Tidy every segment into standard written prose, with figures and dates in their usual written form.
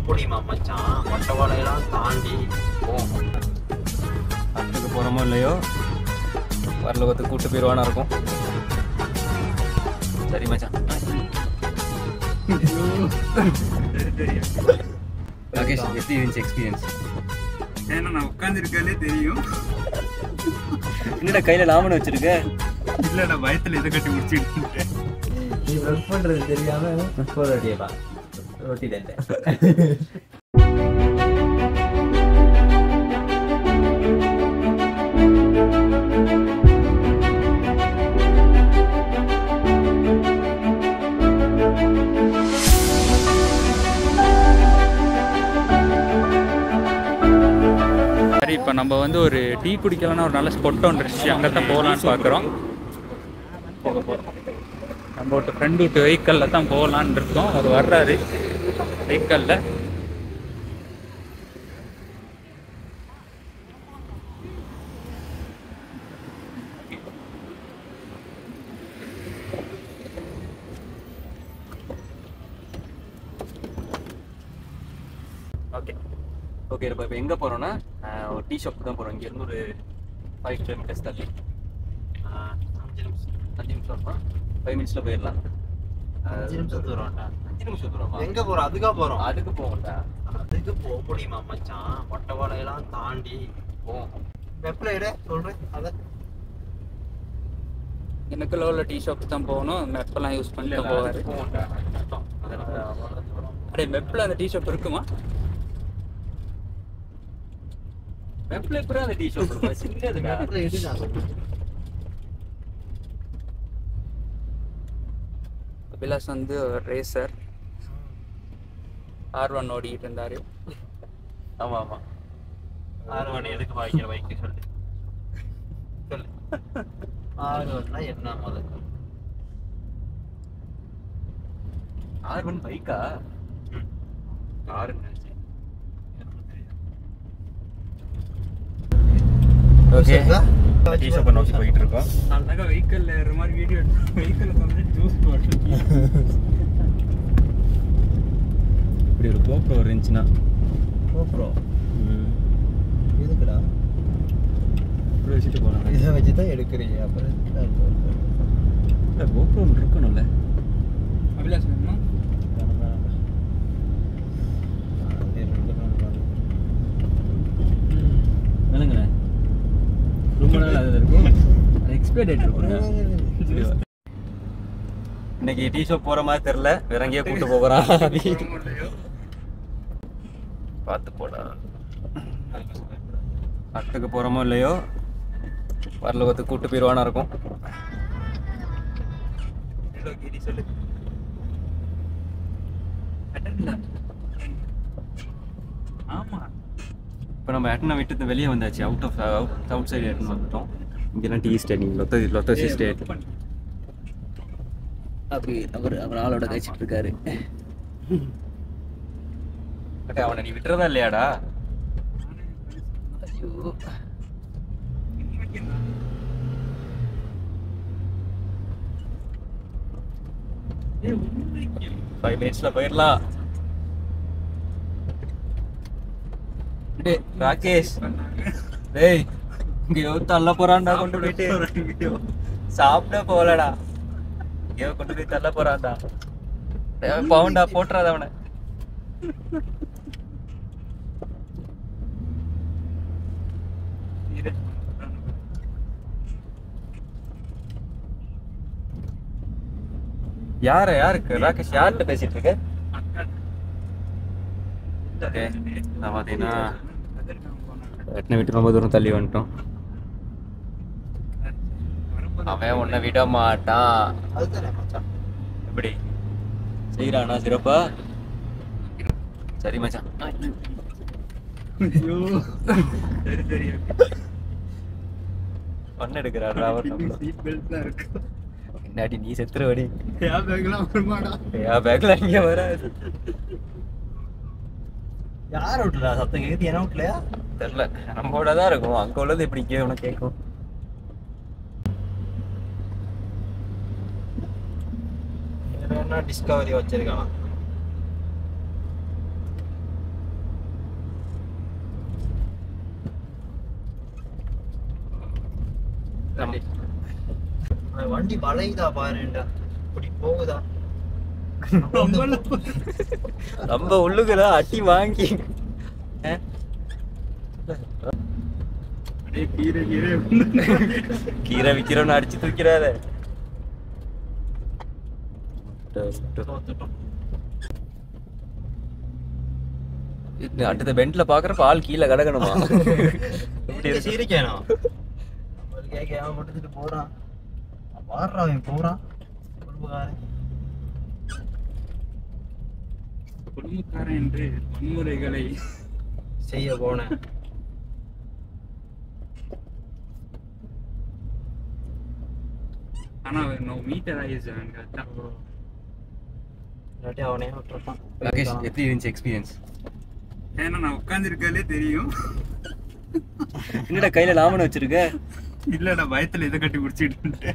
முடியுமா மச்சான்? மொட்டவாளையெல்லாம் தாண்டி போவோம். படத்துக்கு போகிறோமோ இல்லையோ வரலோகத்துக்கு கூட்டு போயிடுவானா இருக்கும். சரி மச்சான். ராகேஷ், எப்படி இருந்துச்சு எக்ஸ்பீரியன்ஸ்? ஏன்னா நான் உட்காந்துருக்காலே தெரியும். என்னடா கையில் லாமனை வச்சிருக்க? இல்லை, நான் பயத்தில் இதை கட்டி முடிச்சுட்டு நீ ஒர்க் பண்ணுறது தெரியாமல் ரொட்டியப்பா ரொட்டி தண்டை. சரி, இப்போ நம்ம வந்து ஒரு டீ குடிக்கலன்னா ஒரு நல்ல ஸ்பாட் ஒன்று இருந்துச்சு, அங்கே தான் போகலான்னு பார்க்குறோம். நம்ம ஒரு ஃப்ரெண்டு விட்டு வெஹிக்கலில் தான் போகலான்னு இருக்கோம். அவர் வர்றாரு வெஹிக்கலில். ஓகே ஓகே, இப்போ எங்கே போகிறோன்னா ஒரு டீ ஷாப் தான் போகிறோம். இங்கேருந்து ஒரு 5 கிலோமீட்டர்ஸ் தள்ளி. 5 நிமிஷம் இருக்கும். 5 மினிட்ஸில் போயிடலாம். 5 நிமிஷம் தூரம்டா. 5 நிமிஷம் தூரமா? எங்கே போகிறோம்? அதுக்காக போகிறோம். அதுக்கு போகண்டா. அதுக்கு போக முடியுமா மச்சான்? மொட்டவாளையெல்லாம் தாண்டி போவோம். வெப்பில் இட சொல்கிறேன். அதை எனக்கு லெவலில் டீ ஷாப் தான் போகணும். மெப்பெல்லாம் யூஸ் பண்ணி தான் போவார். போவோண்டா. அப்படியே மெப்பில் அந்த டீ ஷாப் இருக்குமா? வெப்பில் இப்போ அந்த டீ ஷாப் இருக்கும். சின்னதுடா. வெப்பில் இடு நான் சொல்கிறேன். அபிலாஷ் வந்து ரேசர் R1 ஓடிக்கிட்டு இருந்தார். ஆமாம் ஆமாம். 6 எதுக்கு வாங்கிக்கிற பைக்கு சொல்லு சொல்லு. 6 என்ன முதல்ல? R1 பைக்கா? காருன்னு நினச்சேன். ஓகே, டீ ஷாப்பை நோக்கி போயிட்டு இருக்கோம். அழகா வெஹிக்கல்ல ஏற மாதிரி வீடியோ எடுத்து வெஹிக்கல்ல வந்து ஜூஸ் போட்டு இப்படி ஒரு GoPro இருந்துச்சுன்னா GoPro எதுக்குடா? இப்படி வச்சுட்டு போனாங்க. இதை வச்சு தான் எடுக்கிறீங்க. அப்புறம் GoPro ஒன்று இருக்கணும்ல. அபிலாஷ் வேணுமா? வேணுங்களேன், ரொம்ப நாள் அதில் இருக்கும். அது எக்ஸ்பைரி டேட் இருக்கும். இன்னைக்கு டீ ஷாப் போகிற மாதிரி தெரில, வேற எங்கேயோ கூப்பிட்டு போகிறான். பார்த்து போடா. படத்துக்கு போகிறோமோ இல்லையோ வரலோகத்துக்கு கூப்பிட்டு போயிடுவானா இருக்கும். சொல்லு. ஆமா, இப்போ நம்ம எட்டனை விட்டு வெளியே வந்தாச்சு. அவுட் சைடு எட்டனை வந்துட்டோம். இங்கெல்லாம் டீ ஸ்டேட், நீங்கள் லொத்தோசி ஸ்டேட். அப்படி அவர் ஆளோட கழிச்சிட்டு இருக்காரு. அவனை நீ விட்டுறதா இல்லையாடா? ஐயோ, 5 மினிட்ஸ்ல போயிடலாம். ராகேஷ், டேய் இங்கேயோ தள்ள போறான்டா. கொண்டு போயிட்டு சாப்பிட போகலடா, எங்கேயோ கொண்டு போய் தள்ள போறான்டா. பவுண்டா போட்டுறாத அவனை. யாருக்கு ராகேஷ் யார்கிட்ட பேசிட்டு இருக்க? நான் பார்த்தீங்கன்னா எட்டனை விட்டு ரொம்ப தூரம் தள்ளி வந்துட்டோம். அவன் உன்னை விட மாட்டான். எப்படி செய்யறானா சிறப்பா? சரி மச்சான். பண்ண எடுக்கிறாரா அவர்? என்னாடி நீ செத்துருவடி. பேக்ல இங்க வராது. யார் விட்டுறா சத்தம் கேட்குது? என்ன விட்டலையா தெரியல, நம்மளோட தான் இருக்கும். அங்கே உள்ளது எப்படி உனக்கு கேட்கும்? வேணா டிஸ்கவரி வச்சிருக்கானா? வண்டி வளையுதா பாருடா, இப்படி போகுதா? ரொம்ப உள்ளுக்குல அட்டி வாங்கி கீரை விக்கிறோன்னு அடிச்சு தூக்கிறாத. அடுத்த பெண்ட்ல பாக்குறப்ப ஆள் கீழே கிடக்கணுமா? சிரிக்கணும். ஒரு கேக்க அவன் கொடுத்துட்டு போறான், வாடுறான் அவன் போறான். குடும்பக்காரன் என்று வன்முறைகளை செய்ய போனேன். ஆனா நோ மீட்டர் ஆயிடுச்சு. அவனே விட்டுருப்பான். ராகேஷ், எப்படி இருந்துச்சு எக்ஸ்பீரியன்ஸ்? ஏன்னா நான் உட்காந்துருக்காலே தெரியும். என்னடா கையில லாமன் வச்சிருக்க? இல்லடா, பயத்துல இதை கட்டி குடிச்சிட்டு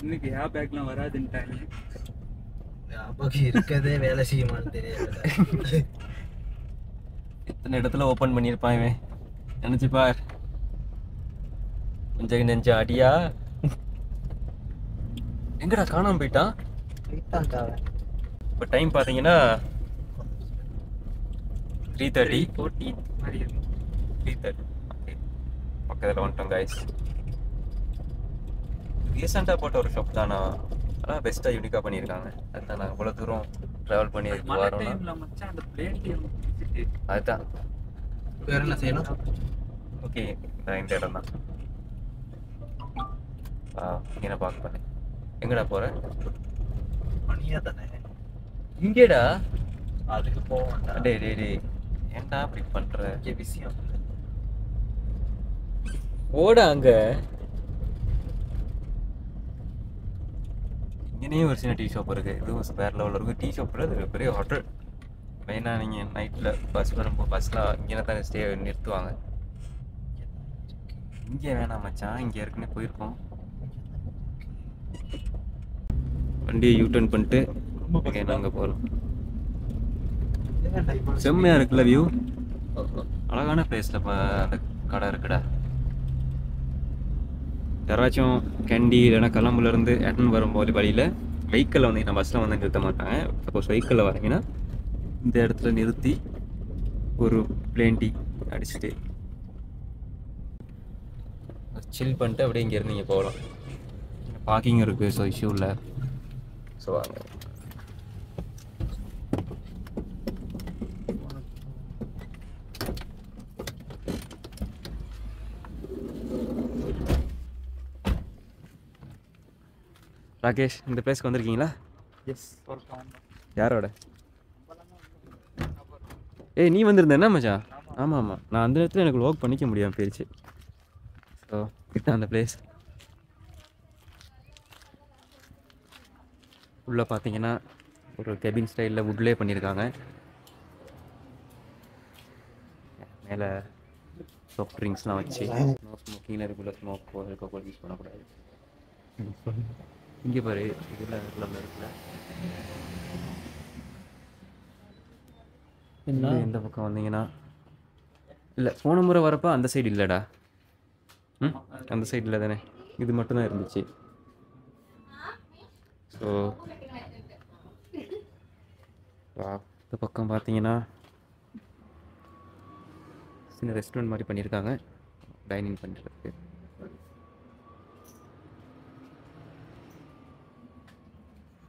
இன்னைக்கு ஏர் பேக்லாம் வராதுன்ட்டாங்க. அப்பாக்கு இருக்கதே வேலை செய்யுமான்னு தெரியல. எத்தனை இடத்துல ஓபன் பண்ணியிருப்பான் இவன், நினைச்சு பார். கொஞ்சம் நெஞ்ச அடியா. எங்கடா காணாம போயிட்டான்? இப்போ டைம் பார்த்தீங்கன்னா 3:30. 3:30 பக்கத்தில் வந்துட்டோம் கைஸ். ரீசெண்டாக போட்ட ஒரு ஷாப் தானா, ஆனால் பெஸ்ட்டாக யூனிக்காக பண்ணியிருக்காங்க. அதுதான் நாங்கள் இவ்வளோ தூரம் ட்ராவல் பண்ணி வரோம்னா அதுதான். வேற என்ன செய்யணும்? ஓகே, இந்த இடம் தான். இங்கே பார்க்க பண்ணேன். எங்கடா போற? மணியா தானே இங்கேடா. அதுக்கு போவான்டா. டே டே டே, ஏன்டா அப்படி பண்ற? விஷயம் ஓட அங்க. இங்கேயும் ஒரு சின்ன டீ ஷாப் இருக்கு. இதுவும் வேற லெவலில் இருக்கு. டீ ஷாப் இது பெரிய ஹோட்டல். மெயினாக நீங்கள் நைட்டில் பஸ் வரும்போது பஸ்லாம் இங்கே தான் ஸ்டே நிறுத்துவாங்க. இங்கே வேணாம் மச்சான், இங்கே ஏற்கனவே போயிருக்கோம். வண்டியை யூ-டர்ன் பண்ணிட்டு ஓகே நாங்கள் போகிறோம். செம்மையாக இருக்குல்ல வியூ, அழகான பிளேஸில் இப்போ அந்த கடை இருக்குடா. யாராச்சும் கேண்டி இல்லைன்னா கிளம்புலேருந்து எட்டன் வரும்போது வழியில் வெஹிக்கிளில் வந்தீங்கன்னா பஸ்ஸில் வந்து நிறுத்த மாட்டாங்க. சப்போஸ் வெஹிக்கிளில் வரீங்கன்னா இந்த இடத்துல நிறுத்தி ஒரு பிளேன் டீ அடிச்சுட்டு சில் பண்ணிட்டு அப்படியே இங்கேருந்து இங்கே போகலாம். பார்க்கிங் இருக்குது, ஸோ இஷ்யூ இல்லை. ஸோ வாங்க. ராகேஷ், இந்த பிளேஸ்க்கு வந்திருக்கீங்களா? எஸ். யாரோட? ஏய், நீ வந்திருந்த என்ன மச்சான்? ஆமாம் ஆமாம், நான் அந்த இடத்துல எனக்கு வ்ளாக் பண்ணிக்க முடியாமல் போயிடுச்சு. ஸோ இதுதான் அந்த பிளேஸ். உள்ளே பார்த்தீங்கன்னா ஒரு கெபின் ஸ்டைலில் வுட்லேயே பண்ணியிருக்காங்க. மேலே சாஃப்ட் ட்ரிங்க்ஸ்லாம் வச்சு நோ ஸ்மோக்கிங்கில் இருக்குள்ள ஸ்மோக் இருக்க யூஸ் பண்ணக்கூடாது. இங்கே பாரு, இதில் இருக்குல்ல இந்த பக்கம் வந்தீங்கன்னா இல்லை, போன முறை வரப்போ அந்த சைடு இல்லைடா. அந்த சைடு இல்லை தானே, இது மட்டும்தான் இருந்துச்சு. ஸோ இந்த பக்கம் பார்த்தீங்கன்னா சின்ன ரெஸ்டாரண்ட் மாதிரி பண்ணியிருக்காங்க, டைனிங் பண்ணுறதுக்கு.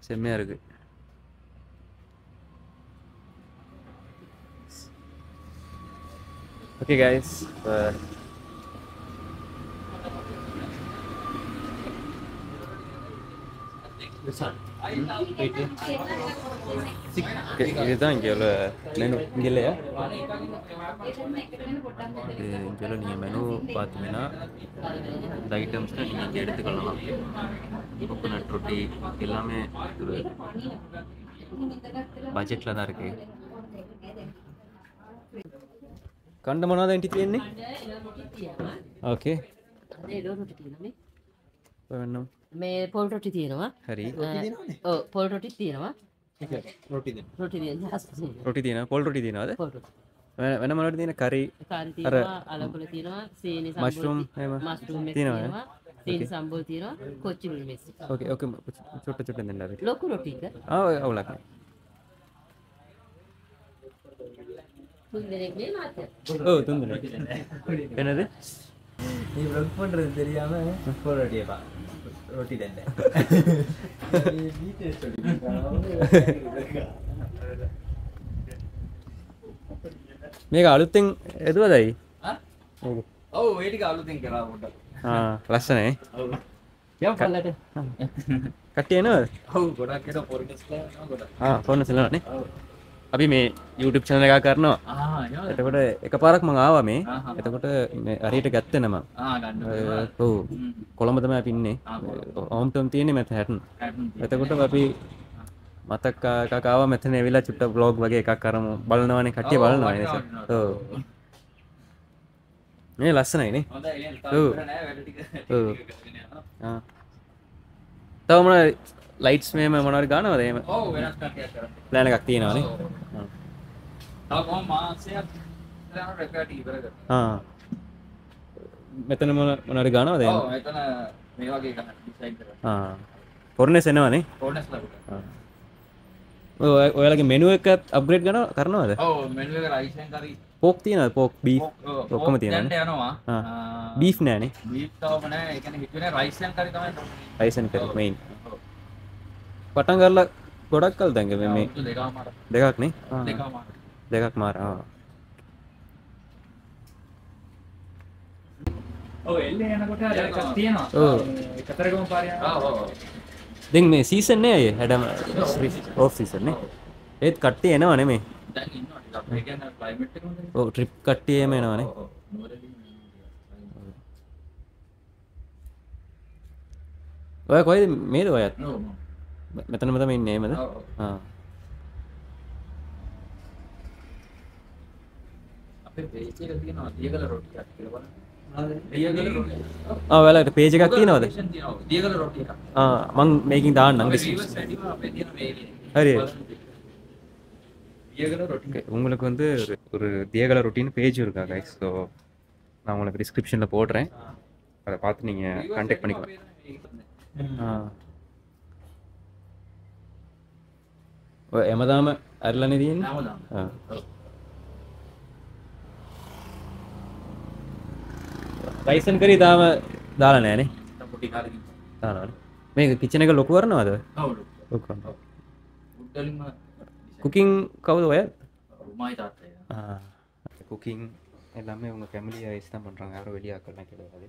செம்மையாக இருக்குது. ஓகே கைஸ், இதுதான் இங்கே உள்ள மெனு. இங்கே இல்லையா? இது இங்கே உள்ள நீங்கள் மெனு பார்த்தீங்கன்னா இந்த ஐட்டம்ஸ்லாம் நீங்கள் இங்கே எடுத்துக்கலாம். கோகோனட் ரொட்டி எல்லாமே ஒரு பட்ஜெட்டில் தான் இருக்குது. ಕಂಡಮನಾದ ಎಂಟಿತಿಯನ್ನಿ ಓಕೆ මේ පොල් රොටි තියෙනවා. හරි. ඔව් පොල් රොටි තියෙනවා. රොටි දෙන්න. රොටි දෙන්න හස් රොටි තියෙනවා. පොල් රොටි තියෙනවද? පොල් රොටි. වෙන මොනවද තියෙන කරි කාරි තියෙනවා, අලකොල තියෙනවා, සීනි සම්බෝල් මෂ්රූම් එහෙම මස්රූම් එක තියෙනවද? තියෙනවා, සීනි සම්බෝල් තියෙනවා, කොච්චිමුළු මෙස්. ඕකේ ඕකේ චුට්ට චුට්ට දෙන්න අපි. ලොකු රොටික අවුලක් නෑ. තුන් දෙනෙක් නේ මාත්. ඔව් තුන් දෙනෙක්. என்னது? நீ vlog பண்றது தெரியாம போட அடியப்பா ரொட்டி தண்டை මේක අලුතෙන් එදුවදයි? ඔව් ඒ ටික අලුතෙන් කරා පොඩ්ඩක්. ලස්සනයි. ඔව්. යම් පල්ලට. කට්ටිය එනවද? ඔව් ගොඩක් එනවා පොරිටස් කරනවා ගොඩක්. ෆෝන් සෙල්ලනනේ. ඔව්. අපි මේ YouTube channel එකක් කරනවා. එනවා. එතකොට එකපාරක් මම ආවා මේ. එතකොට මේ හරියට ගත්තේ නම. ගන්න. ඔව්. කොළඹ තමයි අපි ඉන්නේ. හෝම් ටවුන් තියෙන්නේ මෙතන හැටන්. එතකොට අපි මතක් එකක් ආවා මෙතන ඇවිල්ලා චුට්ට vlog වගේ එකක් කරමු. බලනවානේ කට්ටිය බලනවා නේද? ඔව්. මේ ලස්සනයි නේ. හොඳයි නේ. ඔව්. තාම නෑ වැඩ ටික. ඔව්. තව මොනවද ලයිට්ස් මේම මොනවද ගන්නවද එහෙම? ඔව් වෙනස් කට්ටියක් කරා. ප්ලෑන් එකක් තියෙනවානේ. තව කොහොම මාසයක් දාන රෙකෝඩ් ඉවර කරා. මෙතන මොනවද ගන්නවද එහෙම? ඔව් එතන මේ වගේ එකක් ඩිසයින් කරා. ෆොර්නස් එනවනේ. ෆෝනස් ලබුවා. ඔයාලගේ මෙනු එක අප්ග්‍රේඩ් කරනවද? ඔව් මෙනු එක රයිස් එන් කරි පෝක් තියෙනවද? පෝක් බීෆ් ඔක්කොම තියෙනවනේ. දැන් යනවා. බීෆ් නෑනේ. බීෆ් තවම නෑ. ඒ කියන්නේ හිතුවේ රයිස් එන් කරි තමයි. රයිස් එන් කරි මෙයින්. පටන් ගන්නලා ගොඩක් කල් දැන් මේ දෙකමාර. දෙකක් නේ? දෙකමාර. දෙකක් මාර. ඔව් එල්ලේ යනකොට එකක් තියෙනවා. ඔව්. කතරගම පාරේ යනවා. ඔව්. දැන් මේ සීසන් නේ අය හැඩම ඕෆ් සීසන් නේ. ඒත් කට්ටිය එනවා නෙමේ. දැන් ඉන්නවා ටිකක්. ඒ කියන්නේ ක්ලයිමේට් එක හොඳයි. ඔව් ට්‍රිප් කට්ටිය එම එනවානේ. ඔව්. නුවරදී ඔය කොයිද මේද ඔයත්? ඔව්. මෙතනම තමයි ඉන්නේ එහෙමද? ඔව්. අපේ පේජ් එක තියෙනවා දියගල රොටියක් කියලා බලන්න. දියගල රොටිය. ඔයාලට පේජ් එකක් තියෙනවද? දියගල රොටිය එකක්. මං මේකින් දාන්නම් අපේ description. viewers වැඩිම අපේ තියෙන මේකේ. හරි. දියගල රොட்டி. உங்களுக்கு வந்து ஒரு தியகல ரொட்டின்னு பேஜ் இருக்கா கைஸ். ஸோ நான் உங்களுக்கு டிஸ்கிரிப்ஷனில் போடுறேன். அதை பார்த்து நீங்கள் கான்டாக்ட் பண்ணிக்கலாம். එමදාම අරලනේ තියෙන්නේ. රයිසන් කරි තාම දාලා නෑනේ. පොඩි කාලෙකින්. දානවනේ. මේක කිචන් එක ලොකු කරනවද? ඔව්. ලොකු. උඩලින්ම குக்கிங் கவுது ஒய உமாய் தாத்தா. குக்கிங் எல்லாமே உங்கள் ஃபேமிலி வைஸ் தான் பண்ணுறாங்க. யாரும் வெளியாக்கள்லாம் கிடையாது.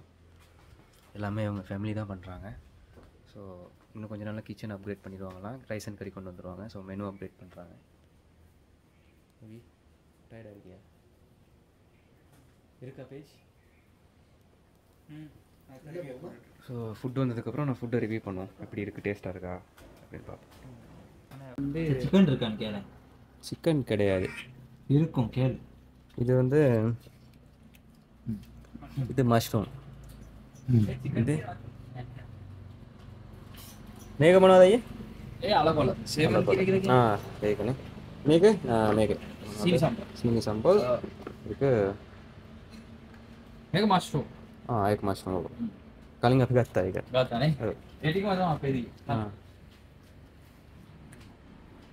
எல்லாமே அவங்க ஃபேமிலி தான் பண்ணுறாங்க. ஸோ இன்னும் கொஞ்சம் நாளில் கிச்சன் அப்கிரேட் பண்ணிடுவாங்களாம். ரைஸ் அண்ட் கறி கொண்டு வந்துடுவாங்க. ஸோ மெனு அப்கிரேட் பண்ணுறாங்க. டயர்டாக இருக்கியா? இருக்கா பேஜ்? ஸோ ஃபுட் வந்ததுக்கப்புறம் நான் ஃபுட்டை ரிவ்யூ பண்ணுவோம். எப்படி இருக்குது, டேஸ்ட்டாக இருக்கா அப்படின்னு பார்ப்போம். சிக்கன் இருக்கான்னு கேளு. சிக்கன் கிடையாது. இருக்கும் கேளு. இது வந்து இது மஷ்ரூம். இது මේක මොනවද අයියේ? ඒ අලකොල. සේවල් කියලා. ඒකනේ. මේක මේක සීනි සම්බල්. සීනි සම්බල්. ඒක මේක මෂ්රූම්. ඒක මෂ්රූම්. කලින් අපි ගත්තා ඒක. ගත්තානේ. ඒ ටිකම තමයි අපේ දී.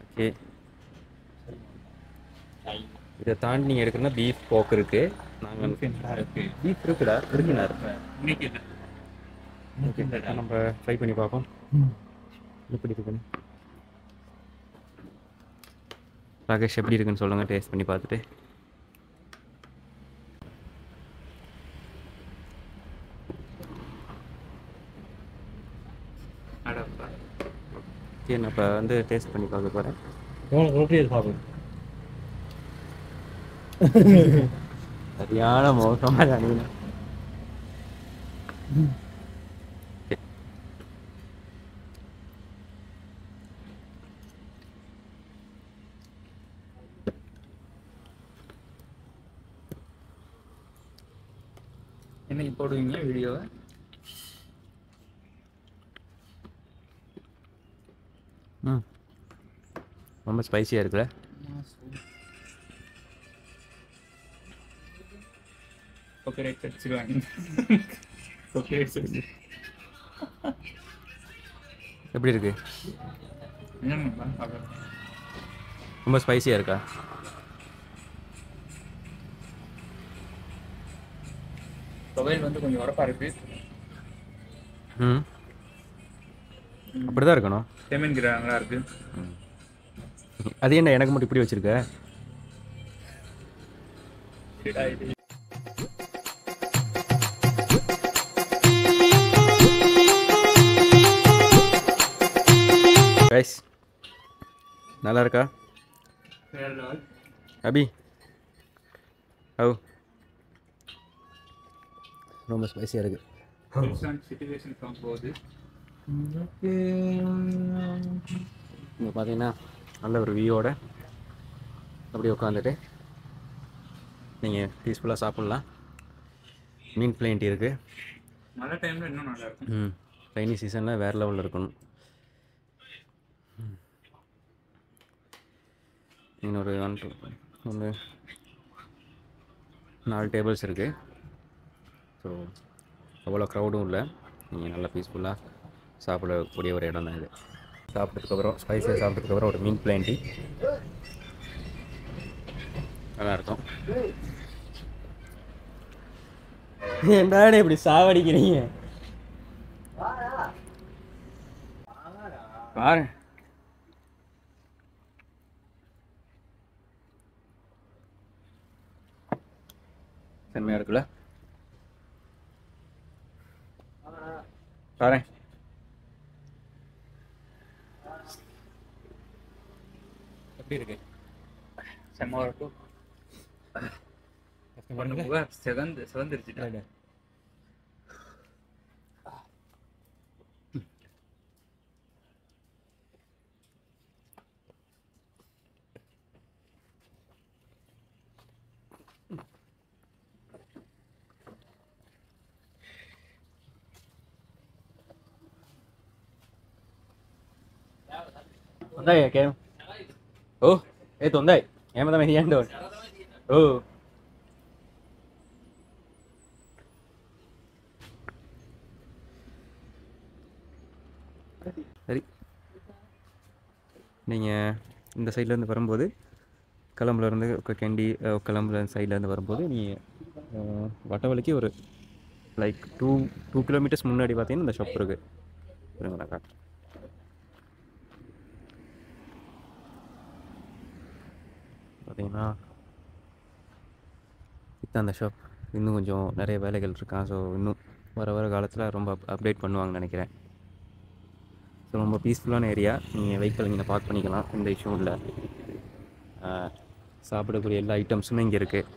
ஓகே. இதை தாண்டி நீங்கள் எடுக்கணும்னா பீஃப் போக் இருக்கு. நாங்கள் பீஃப் இருக்குடா இருக்குனாரு. ஓகே நம்ம ட்ரை பண்ணி பார்ப்போம் எப்படி இருக்குன்னு. ராகேஷ் எப்படி இருக்குன்னு சொல்லுங்கள், டேஸ்ட் பண்ணி பார்த்துட்டு. சரி நான் இப்போ வந்து டேஸ்ட் பண்ணி பார்க்க போகிறேன். ரொட்டி சாப்பிடு. சரியான மோசமாக அணிவினா. என்னைக்கு போடுவீங்க வீடியோவை? ம் ரொம்ப ஸ்பைசியாக இருக்குல்ல. காப்பிரைட் அடிச்சிடுவாங்க. காப்பிரைட் அடிச்சு எப்படி இருக்கு? ரொம்ப ஸ்பைசியாக இருக்கா? துவையல் வந்து கொஞ்சம் உரப்பா இருக்கு. ம், அப்படி தான் இருக்கணும். லெமன் கிராங்களா இருக்கு. அது என்ன எனக்கு மட்டும் இப்படி வச்சிருக்க? கைஸ் நல்லா இருக்கா அபி? ஹவ்? ரொம்ப ஸ்பைசியாக இருக்குது. சிச்சுவேஷன் போகுது. இங்கே பார்த்தீங்கன்னா நல்ல ஒரு வியூவோட அப்படியே உட்காந்துட்டு நீங்கள் பீஸ்ஃபுல்லாக சாப்பிட்லாம். மீன் பிளேண்டி இருக்குது. மழை டைமில் இன்னும் நல்லா இருக்கும். ரெய்னி சீசனில் வேறு லெவலில் இருக்கணும். இன்னொரு 4 டேபிள்ஸ் இருக்குது. ஸோ அவ்வளோ க்ரௌடும் இல்லை. நீங்கள் நல்லா பீஸ்ஃபுல்லாக சாப்பிடக்கூடிய ஒரு இடம் தான் இது. சாப்பிட்டதுக்கப்புறம் ஸ்பைஸியாக சாப்பிட்டதுக்கப்புறம் ஒரு மீன் பிளேண்டி நல்லாயிருக்கும். என்னடா இப்படி சாவடிக்கிறீங்க? பாரு செம்மையாக இருக்குல்ல? பாரு எப்படி இருக்கு? செம்ம இருக்கும். செவந்துருச்சுட்டா. Tondai ya Kem? Oh, Tondai. Em tao mày đi ăn rồi. சரி, நீங்கள் இந்த சைட்லேருந்து வரும்போது கிளம்புலேருந்து கெண்டி கிளம்புல சைட்லேருந்து வரும்போது நீங்கள் வட்டவழிக்கு ஒரு லைக் 2 கிலோமீட்டர்ஸ் முன்னாடி பார்த்தீங்கன்னா இந்த ஷாப் இருக்குது. சரிங்களா? காட்டுறேன். பார்த்தீங்கன்னா இதுதான் அந்த ஷாப். இன்னும் கொஞ்சம் நிறைய வேலைகள் இருக்கான். ஸோ இன்னும் வர காலத்தில் ரொம்ப அப்டேட் பண்ணுவாங்கன்னு நினைக்கிறேன். ஸோ ரொம்ப பீஸ்ஃபுல்லான ஏரியா. நீங்கள் வெஹிக்கிள் இங்கே பார்க் பண்ணிக்கலாம். எந்த இஷ்யூவும் இல்லை. சாப்பிடக்கூடிய எல்லா ஐட்டம்ஸுமே இங்கே இருக்குது.